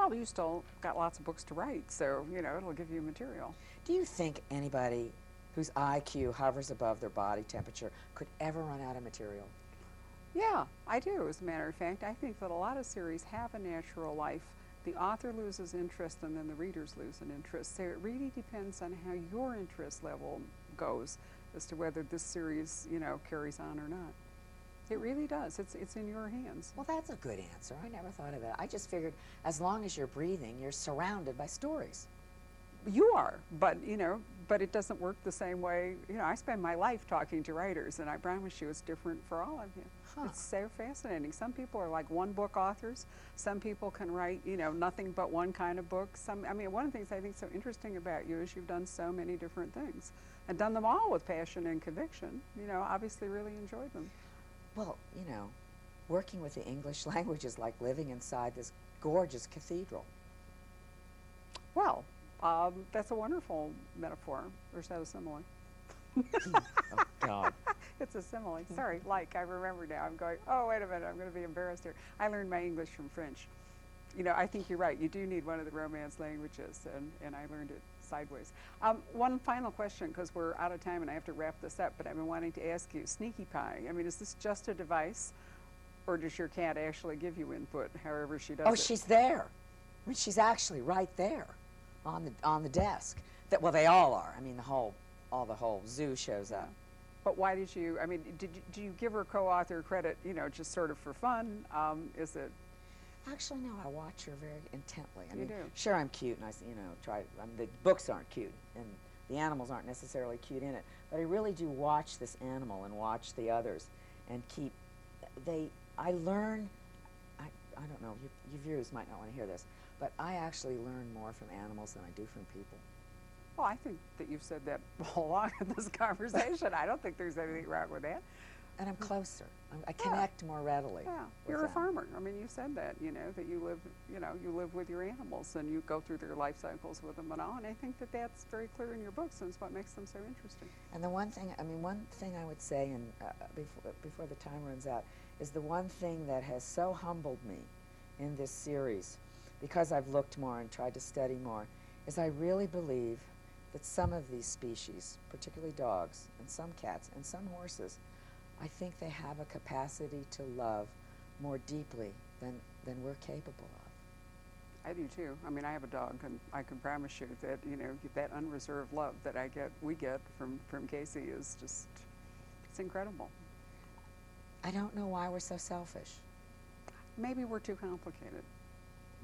Well, you still got lots of books to write, so, you know, it'll give you material. Do you think anybody whose IQ hovers above their body temperature could ever run out of material? Yeah, I do, as a matter of fact. I think that a lot of series have a natural life. The author loses interest and then the readers lose an interest. So it really depends on how your interest level goes as to whether this series, you know, carries on or not. It really does. It's in your hands. Well, that's a good answer. I never thought of that. I just figured as long as you're breathing, you're surrounded by stories. You are, but, you know, but it doesn't work the same way. You know, I spend my life talking to writers, and I promise you it's different for all of you. Huh. It's so fascinating. Some people are like one-book authors. Some people can write, you know, nothing but one kind of book. I mean, one of the things I think so interesting about you is you've done so many different things and done them all with passion and conviction. You know, obviously really enjoyed them. Well, you know, working with the English language is like living inside this gorgeous cathedral. Well, that's a wonderful metaphor. Or is that a simile? Oh, God. It's a simile. Sorry, I remember now. I'm going, oh, wait a minute, I'm going to be embarrassed here. I learned my English from French. You know, I think you're right. You do need one of the Romance languages, and I learned it sideways. One final question, because we're out of time and I have to wrap this up, but I've been wanting to ask you, Sneaky Pie, I mean, is this just a device, or does your cat actually give you input, however she does it? Oh, she's there. I mean, she's actually right there on the desk. Well, they all are. I mean, the whole zoo shows up. But why did you, I mean, do you give her co-author credit, you know, just sort of for fun? Is it? Actually, no, I watch her very intently. I mean, do? Sure, I'm cute, and I, you know, the books aren't cute, and the animals aren't necessarily cute in it, but I really do watch this animal and watch the others, and I learn, I don't know, your viewers might not want to hear this, but I actually learn more from animals than I do from people. Well, I think that you've said that all along in this conversation. I don't think there's anything wrong with that. And I'm closer. I connect more readily. Yeah, you're a farmer. I mean, you said that, you know, that you live with your animals and you go through their life cycles with them and all. And I think that that's very clear in your books, and it's what makes them so interesting. And the one thing I would say, and before the time runs out, is the one thing that has so humbled me in this series, because I've looked more and tried to study more, is I really believe that some of these species, particularly dogs and some cats and some horses, I think they have a capacity to love more deeply than we're capable of. I do too. I mean, I have a dog, and I can promise you that, you know, that unreserved love that we get from Casey is just, it's incredible. I don't know why we're so selfish. Maybe we're too complicated.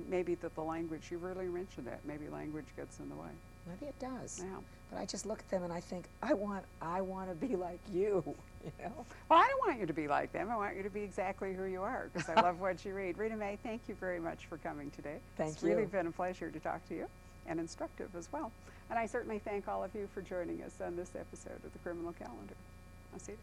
Maybe that the language, you really mentioned that, maybe language gets in the way. Maybe it does. Yeah. But I just look at them and I think, I want to be like you, you know? Well, I don't want you to be like them. I want you to be exactly who you are, because I love what you read. Rita Mae, thank you very much for coming today. Thank you. It's really been a pleasure to talk to you, and instructive as well. And I certainly thank all of you for joining us on this episode of the Criminal Calendar. I'll see you.